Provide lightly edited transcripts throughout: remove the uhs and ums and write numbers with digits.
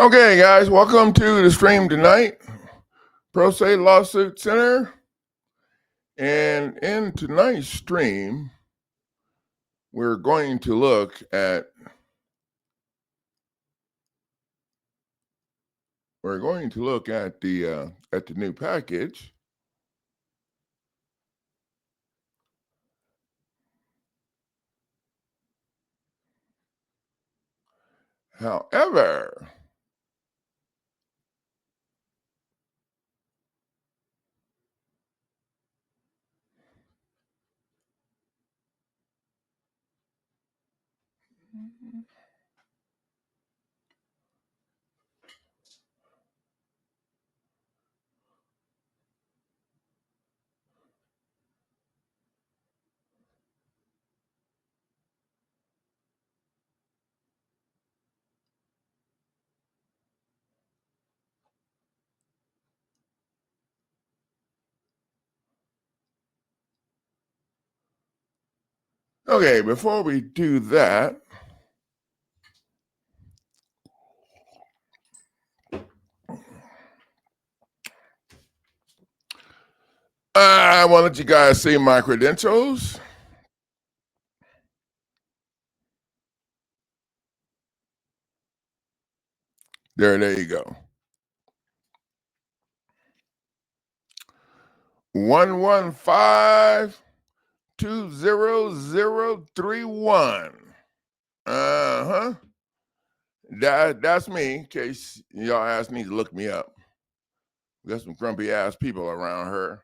Okay, guys, welcome to the stream tonight, Pro Se Lawsuit Center. And in tonight's stream, we're going to look at the new package. However, okay, before we do that, I want to let you guys see my credentials. There you go. 115-20031. That's me, in case y'all ass need to look me up. We got some grumpy ass people around here.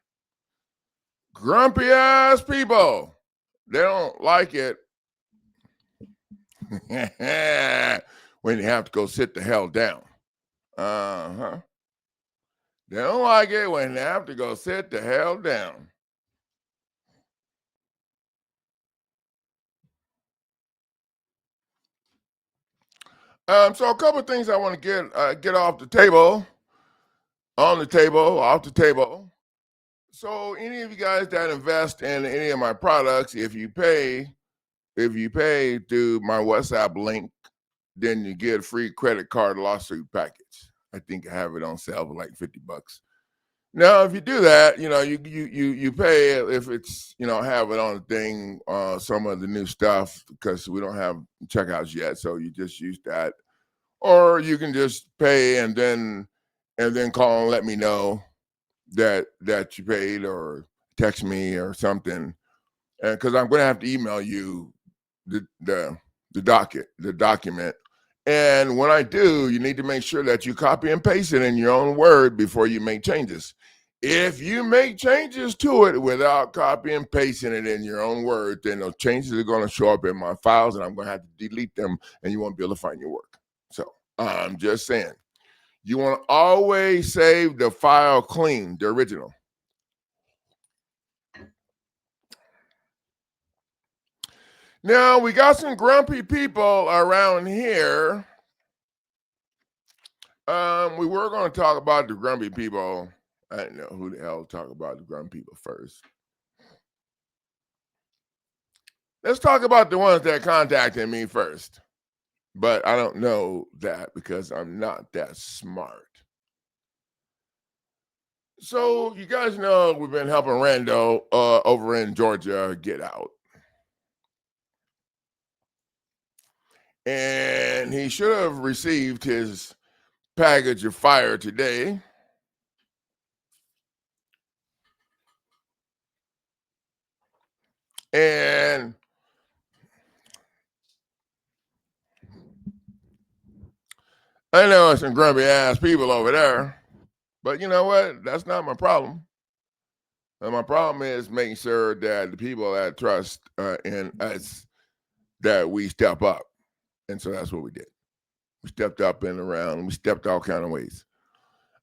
Grumpy ass people. They don't like it when you have to go sit the hell down. They don't like it when they have to go sit the hell down. So a couple of things I want to get off the table, off the table. So any of you guys that invest in any of my products, if you pay through my WhatsApp link, then you get a free credit card lawsuit package. I think I have it on sale for like $50. Now, if you do that, you pay if it's have it on the thing, some of the new stuff, because we don't have checkouts yet, so you just use that, or you can just pay and then call and let me know that you paid, or text me or something, because I'm going to have to email you the document. And when I do, you need to make sure that you copy and paste it in your own Word before you make changes. If you make changes to it without copy and pasting it in your own Word, then those changes are going to show up in my files, and I'm going to have to delete them, and you won't be able to find your work. So I'm just saying, you want to always save the file clean, the original. Now, we got some grumpy people around here. We were going to talk about the grumpy people. I don't know who the hell to talk about the grumpy people first. Let's talk about the ones that contacted me first. But I don't know that because I'm not that smart. So you guys know we've been helping Rando over in Georgia get out. And he should have received his package of fire today. And I know it's some grumpy ass people over there, but you know what? That's not my problem. And my problem is making sure that the people that trust in us, that we step up. And so that's what we did. We stepped up and around. We stepped all kind of ways.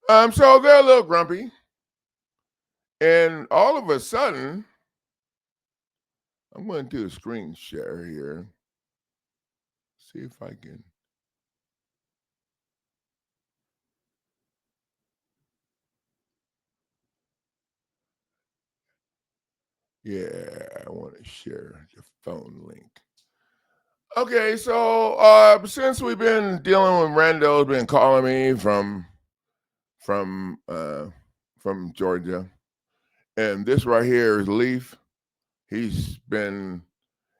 So they're a little grumpy. And all of a sudden, I'm going to do a screen share here. See if I can. Yeah, I want to share the phone link. Okay, so since we've been dealing with Rando's been calling me from uh from Georgia, and this right here is Leaf. He's been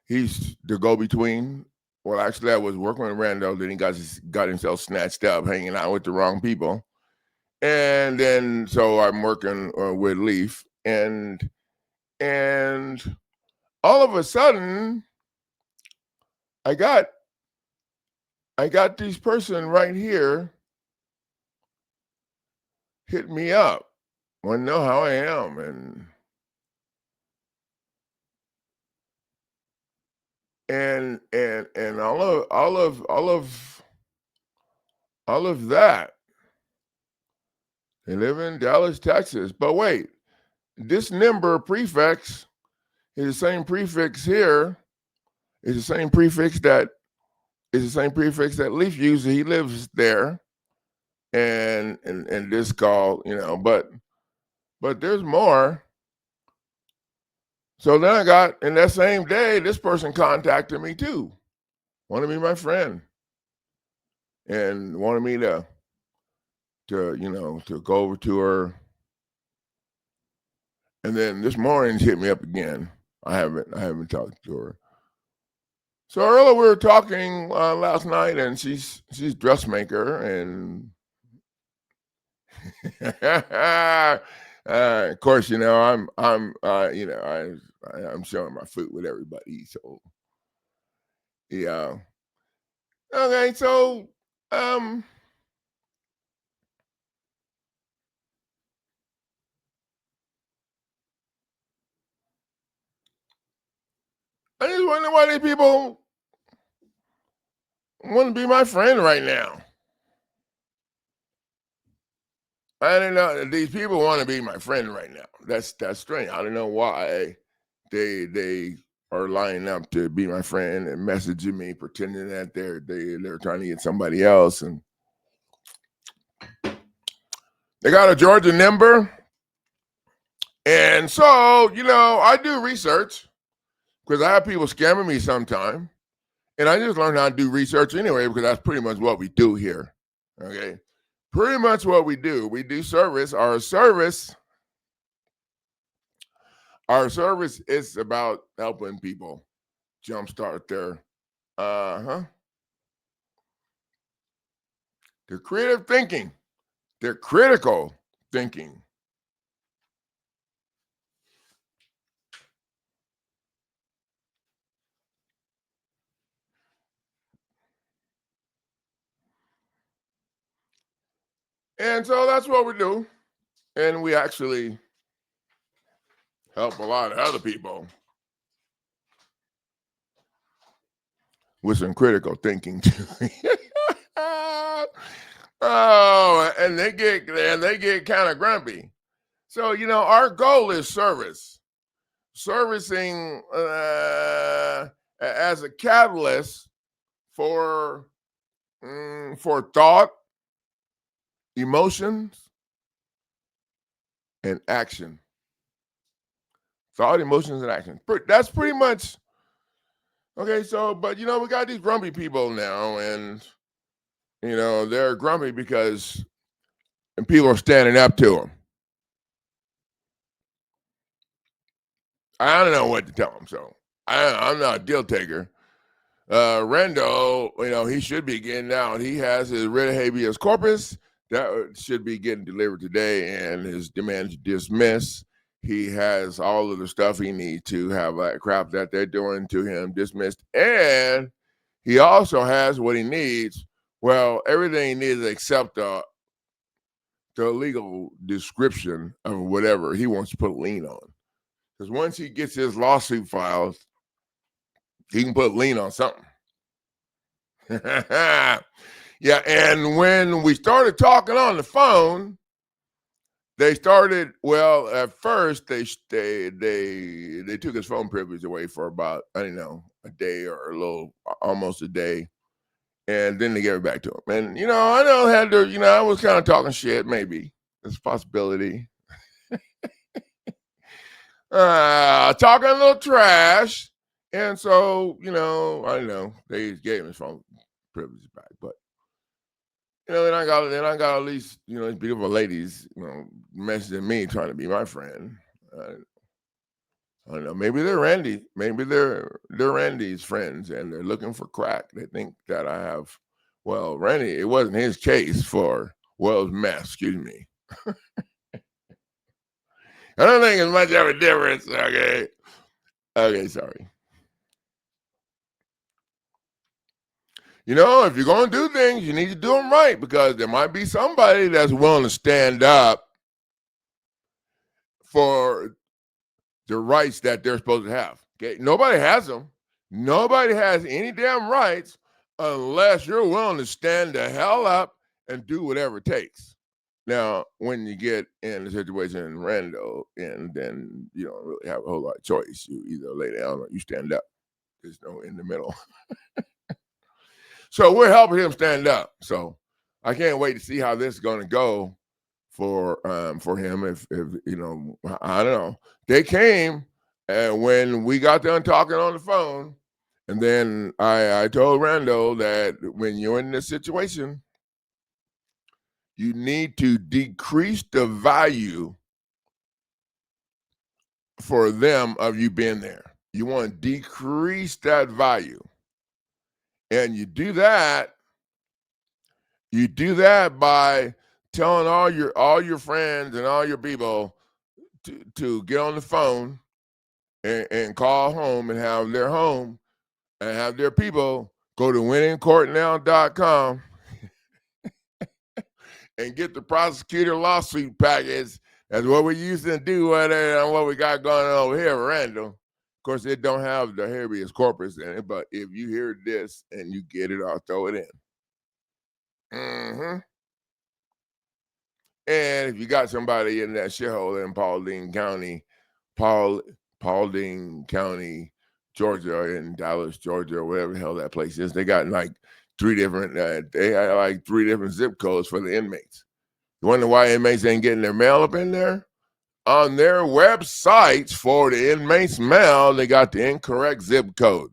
he's the go-between. Well, actually, I was working with Rando, then he got himself snatched up, hanging out with the wrong people, and then so I'm working with Leaf, and all of a sudden, I got I got this person right here hit me up, want to know how I am, and all of that. They live in Dallas, Texas. But wait, this number prefix is the same prefix here. It's the same prefix that Leaf uses. He lives there, and this call, but there's more. So then I got in that same day, this person contacted me too, wanted to be my friend, and wanted me to go over to her. And then this morning's hit me up again. I haven't talked to her. So earlier we were talking last night, and she's dressmaker, and of course, I'm sharing my food with everybody. So yeah, okay. So I just wonder why these people want to be my friend right now. I don't know. These people want to be my friend right now. That's strange. I don't know why they are lining up to be my friend and messaging me, pretending that they're trying to get somebody else, and they got a Georgia number. And so, I do research because I have people scamming me sometime, and I just learned how to do research anyway because that's pretty much what we do here. Okay, pretty much what we do. We do service. Our service is about helping people jumpstart their creative thinking, their critical thinking. And so that's what we do. And we actually help a lot of other people with some critical thinking too. Oh, and they get kind of grumpy. So, our goal is servicing as a catalyst for thought, emotions, and action. Thought, emotions, and action. That's pretty much okay. So, but we got these grumpy people now, and they're grumpy because people are standing up to them. I don't know what to tell them. So I'm not a deal taker. Rendo, he should be getting out. He has his writ of habeas corpus that should be getting delivered today, and his demand to dismiss. He has all of the stuff he needs to have that crap that they're doing to him dismissed, and he also has what he needs. Well, everything he needs except the legal description of whatever he wants to put a lien on. Because once he gets his lawsuit filed, he can put a lien on something. Yeah, and when we started talking on the phone, they started. Well, at first they took his phone privilege away for about a day or almost a day, and then they gave it back to him. And I know I had to. I was kind of talking shit. Maybe it's a possibility. Talking a little trash, And so, I don't know, they gave his phone privileges back, but then I got at least, these beautiful ladies, messaging me trying to be my friend. I don't know. Maybe they're Randy. Maybe they're Randy's friends, and they're looking for crack. They think that I have. Well, Randy, it wasn't his case for Wells mess. Excuse me. I don't think it's much of a difference. Okay. Okay. Sorry. If you're going to do things, you need to do them right, because there might be somebody that's willing to stand up for the rights that they're supposed to have. Okay. Nobody has them. Nobody has any damn rights unless you're willing to stand the hell up and do whatever it takes. Now, when you get in a situation in Rando, and then you don't really have a whole lot of choice. You either lay down or you stand up. There's no in the middle. So we're helping him stand up. So I can't wait to see how this is going to go for him. If I don't know. They came, and when we got done talking on the phone, and then I told Rando that when you're in this situation, you need to decrease the value for them of you being there. You want to decrease that value. And you do that by telling all your friends and all your people to get on the phone and call home and have their home and have their people go to winningcourtnow.com and get the prosecutor lawsuit package. That's what we used to do on what we got going on over here, Randall. Of course, it don't have the habeas corpus in it, but if you hear this and you get it, I'll throw it in. Mm-hmm. And if you got somebody in that shithole in Paulding County, Georgia, in Dallas, Georgia, or whatever the hell that place is, they got like three different zip codes for the inmates. You wonder why inmates ain't getting their mail up in there? On their websites for the inmates' mail, they got the incorrect zip code.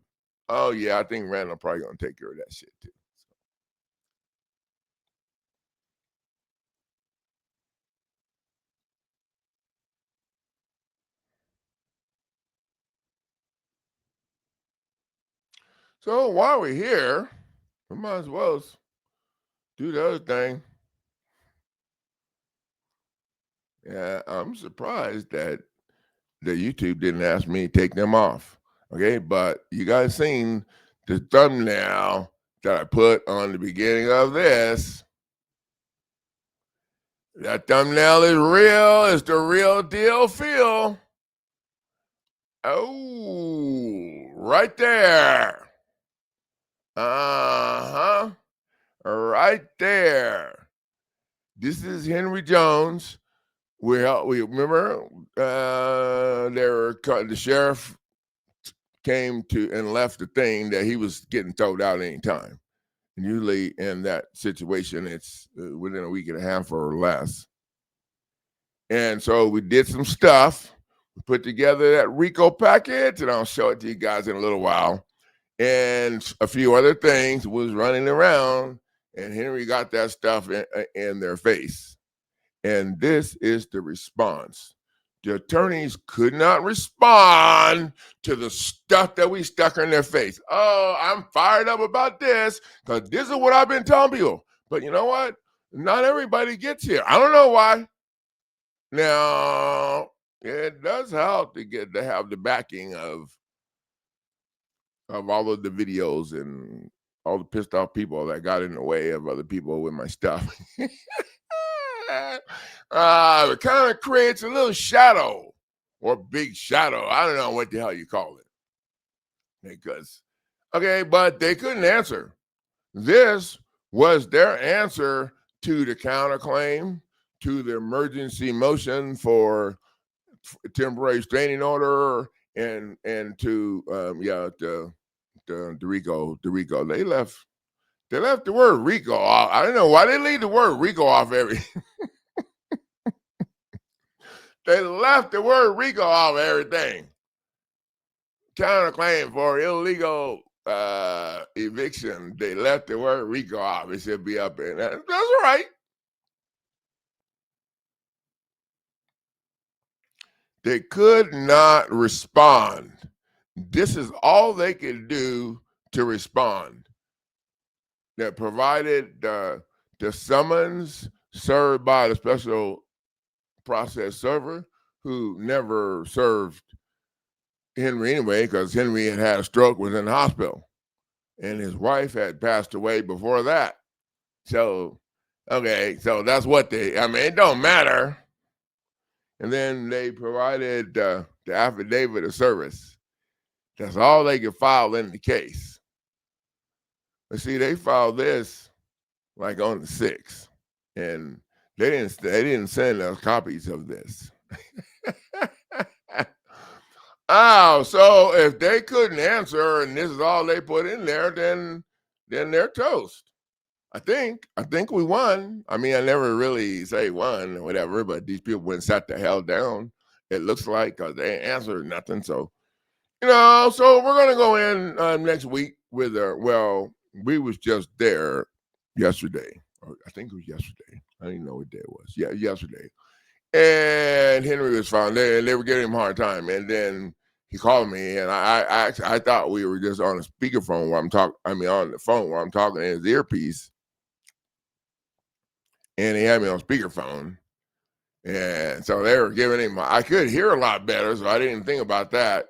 Oh yeah, I think Randall probably gonna take care of that shit too. So while we're here, we might as well do the other thing. Yeah, I'm surprised that YouTube didn't ask me to take them off. Okay, but you guys seen the thumbnail that I put on the beginning of this. That thumbnail is real. It's the real deal feel. Oh, right there. Uh-huh. Right there. This is Henry Jones. We remember the sheriff came to and left the thing that he was getting thrown out anytime. And usually in that situation, it's within a week and a half or less. And so we did some stuff. We put together that RICO package, and I'll show it to you guys in a little while. And a few other things was running around, and Henry got that stuff in their face. And this is the response. The attorneys could not respond to the stuff that we stuck in their face. Oh, I'm fired up about this because this is what I've been telling people. But you know what? Not everybody gets here. I don't know why. Now, it does help to have the backing of all of the videos and all the pissed off people that got in the way of other people with my stuff. It kind of creates a little shadow or big shadow. I don't know what the hell you call it. Because, okay, but they couldn't answer. This was their answer to the counterclaim, to the emergency motion for temporary restraining order, and to the RICO. They left the word RICO off. I don't know why they leave the word RICO off every. They left the word RICO off everything. counterclaim for illegal eviction. They left the word RICO off. It should be up there. That's all right. They could not respond. This is all they could do to respond. That provided the summons served by the special process server, who never served Henry anyway, because Henry had a stroke, was in the hospital, and his wife had passed away before that. So, okay, so that's what I mean, it don't matter. And then they provided the affidavit of service. That's all they could file in the case. But see, they filed this like on the 6th, and they didn't send us copies of this. Oh, so if they couldn't answer and this is all they put in there, then they're toast. I think we won. I mean, I never really say won or whatever, but these people went and sat the hell down. It looks like, because they answered nothing. So, so we're gonna go in next week with well, we was just there yesterday. Or I think it was yesterday. I didn't know what day it was. Yeah, yesterday. And Henry was found there, and they were giving him a hard time. And then he called me, and I thought we were just on a speakerphone while I'm talking. I mean, on the phone while I'm talking in his earpiece. And he had me on speakerphone. And so they were giving him, I could hear a lot better, so I didn't think about that.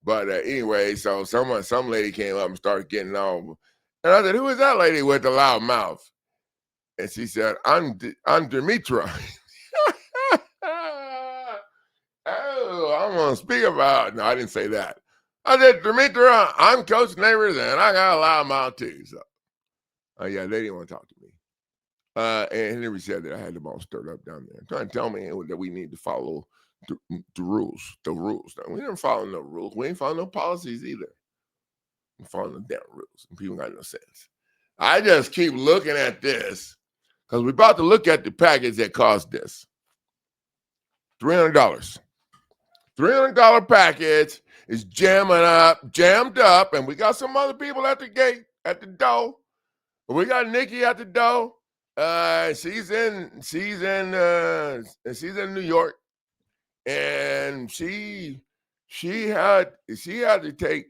But anyway, so some lady came up and started getting on. And I said, "Who is that lady with the loud mouth?" And she said, I'm Demetra. Oh, I'm going to speak about, no, I didn't say that. I said, Demetra, I'm Coach Neighbors, and I got a loud mouth too. So, yeah, they didn't want to talk to me. And Henry said that I had them all stirred up down there, trying to tell me that we need to follow the rules. The rules. Now, we didn't follow no rules. We ain't following no policies either. We following the damn rules. And people got no sense. I just keep looking at this because we're about to look at the package that cost this. $300. $300 package is jammed up, and we got some other people at the gate, at the door. We got Nikki at the door. She's in New York, and she had to take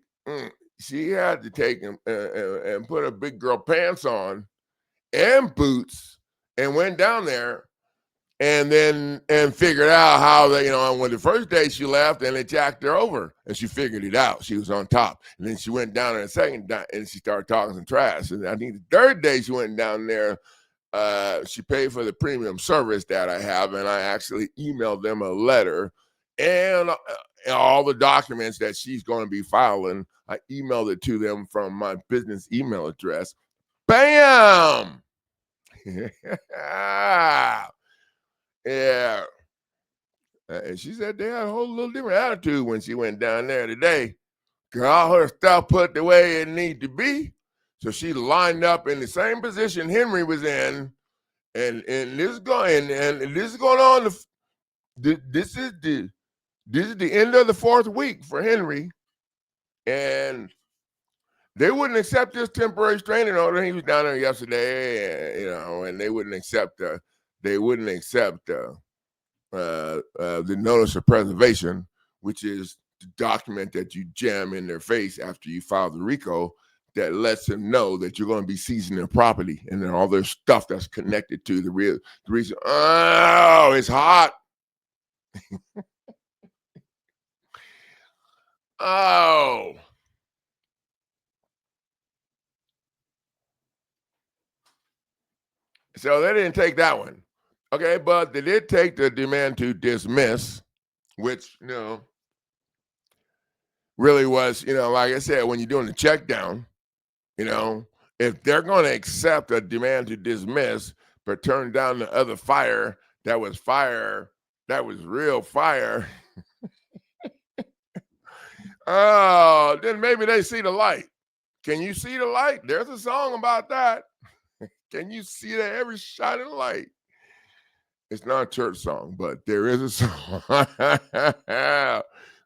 and put her big girl pants on and boots and went down there and figured out how they, when the first day she left and they jacked her over, and she figured it out. She was on top, and then she went down there the second time and she started talking some trash. And I think the third day she went down there, she paid for the premium service that I have, and I actually emailed them a letter and all the documents that she's going to be filing. I emailed it to them from my business email address. Bam! Yeah. And she said they had a whole little different attitude when she went down there today. Got all her stuff put the way it need to be. So she lined up in the same position Henry was in. And this is going on. This is the end of the 4th week for Henry, and they wouldn't accept this temporary restraining order. He was down there yesterday, and they wouldn't accept the notice of preservation, which is the document that you jam in their face after you file the RICO, that lets them know that you're going to be seizing their property and then all their stuff that's connected to the reason. Oh, it's hot. Oh. So they didn't take that one. Okay, but they did take the demand to dismiss, which, really was, like I said, when you're doing the check down, if they're going to accept a demand to dismiss, but turn down the other fire, that was real fire. Oh, then maybe they see the light. Can you see the light? There's a song about that. Can you see that every shining light? It's not a church song, but there is a song.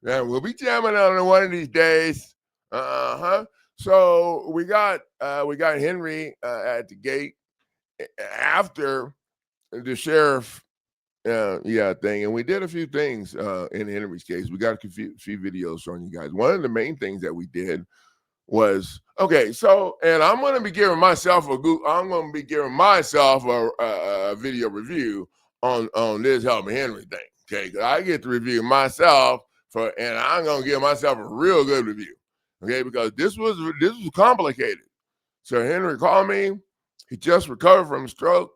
And we'll be jamming on it one of these days. Uh-huh. So we got Henry at the gate after the sheriff thing, and we did a few things in Henry's case. We got a few videos showing you guys. One of the main things that we did was okay. So, and I'm going to be giving myself a video review on this Help Me Henry thing. Okay, 'cause I get to review myself and I'm going to give myself a real good review. Okay, because this was complicated. So Henry called me. He just recovered from a stroke.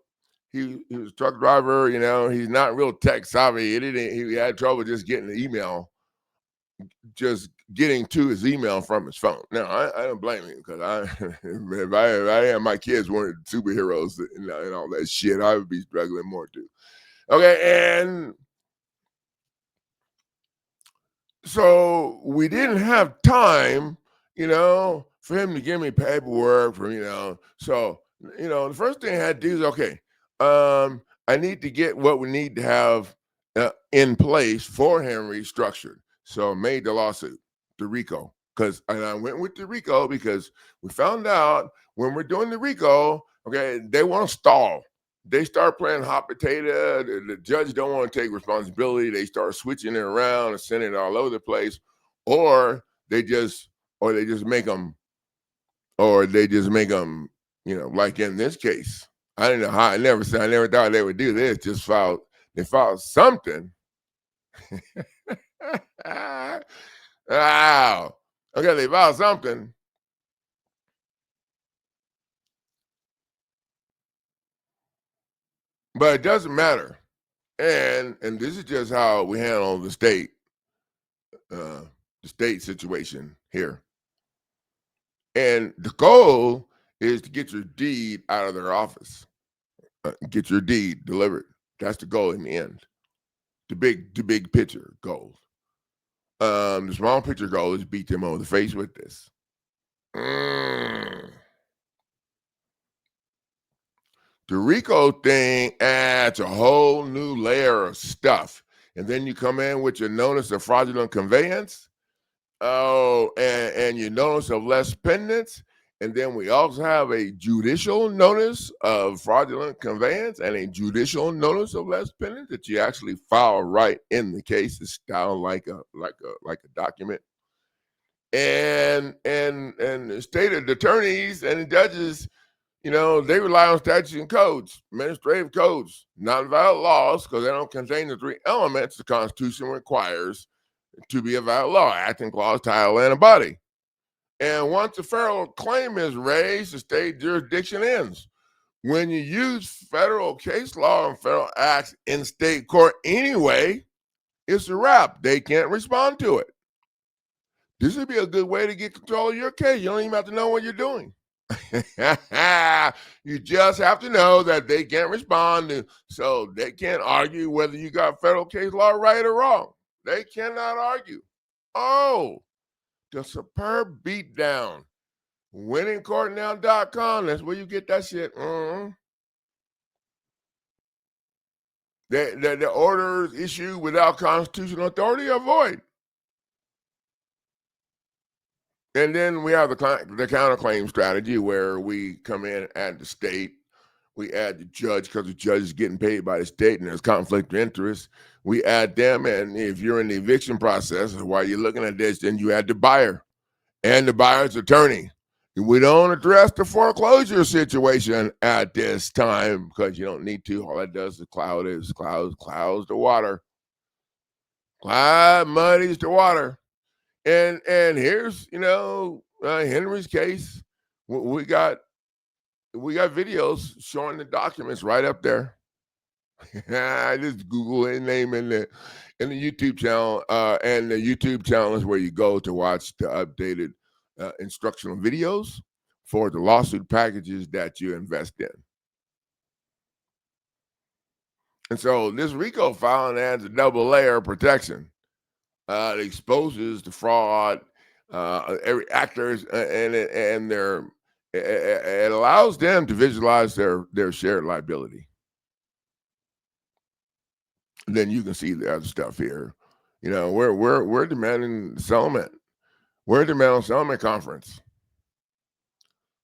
He was a truck driver. You know, he's not real tech savvy. He had trouble just getting the email, just getting to his email from his phone. Now, I don't blame him because if I had my kids weren't superheroes and all that shit, I would be struggling more too. Okay, and so we didn't have time, for him to give me paperwork So, the first thing I had to do is okay, I need to get what we need to have in place for Henry structured. So I made the lawsuit, the RICO, and I went with the RICO because we found out when we're doing the RICO, okay, they want to stall. They start playing hot potato. The judge don't want to take responsibility. They start switching it around and sending it all over the place, or they just make them, like in this case. I didn't know how. I never thought they would do this. They filed something. Wow. Okay, they filed something, but it doesn't matter. And this is just how we handle the state situation here. And the goal is to get your deed out of their office, get your deed delivered. That's the goal in the end. The big picture goal. The small picture goal is beat them over the face with this. The RICO thing adds a whole new layer of stuff. And then you come in with your notice of fraudulent conveyance. Oh, and your notice of less pendants. And then we also have a judicial notice of fraudulent conveyance and a judicial notice of less pendants that you actually file right in the case. It's styled like a document. And the state attorneys and the judges, they rely on statutes and codes, administrative codes, not valid laws, because they don't contain the three elements the Constitution requires to be a valid law: acting clause, title, and a body. And once a federal claim is raised, the state jurisdiction ends. When you use federal case law and federal acts in state court anyway, it's a wrap. They can't respond to it. This would be a good way to get control of your case. You don't even have to know what you're doing. You just have to know that they can't respond, so they can't argue whether you got federal case law right or wrong. They cannot argue. Oh, the superb beatdown. Winningcourtnow.com. That's where you get that shit. The orders issued without constitutional authority are void. And then we have the counterclaim strategy where we come in at the state. We add the judge because the judge is getting paid by the state and there's conflict of interest. We add them, and if you're in the eviction process, while you're looking at this, then you add the buyer and the buyer's attorney. We don't address the foreclosure situation at this time because you don't need to. All that does is clouds the water. Cloud muddies the water. And here's Henry's case. We got videos showing the documents right up there. I just Google his name in the YouTube channel, and the YouTube channel is where you go to watch the updated instructional videos for the lawsuit packages that you invest in. And so this RICO filing adds a double layer of protection. It exposes the fraud, every actors, and their it allows them to visualize their shared liability. And then you can see the other stuff here. You know, we're demanding settlement. We're demanding settlement conference.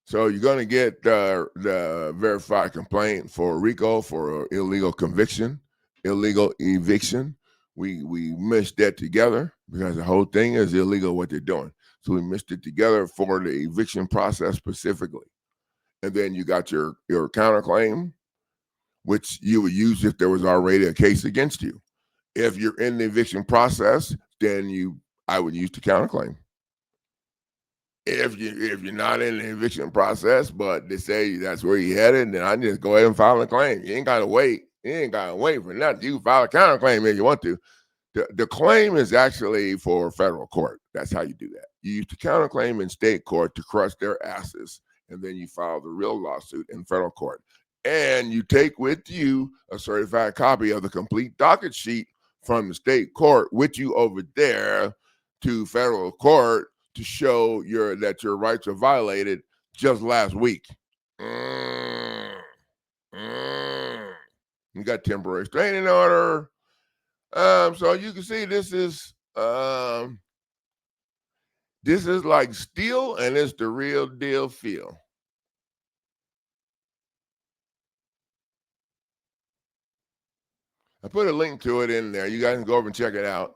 So you're going to get the verified complaint for RICO for illegal conviction, illegal eviction. We meshed that together because the whole thing is illegal what they're doing. So we meshed it together for the eviction process specifically. And then you got your counterclaim, which you would use if there was already a case against you. If you're in the eviction process, then I would use the counterclaim. If you're not in the eviction process, but they say that's where you headed, then I just go ahead and file a claim. You ain't gotta wait. You ain't gotta wait for nothing. You can file a counterclaim if you want to. The claim is actually for federal court. That's how you do that. You use the counterclaim in state court to crush their asses, and then you file the real lawsuit in federal court. And you take with you a certified copy of the complete docket sheet from the state court with you over there to federal court to show that your rights are violated just last week. You got temporary restraining order. So you can see this is like steel, and it's the real deal feel. I put a link to it in there. You guys can go over and check it out.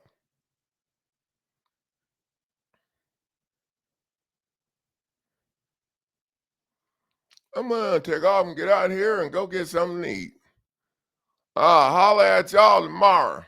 I'm gonna take off and get out here and go get something to eat. Holler at y'all tomorrow.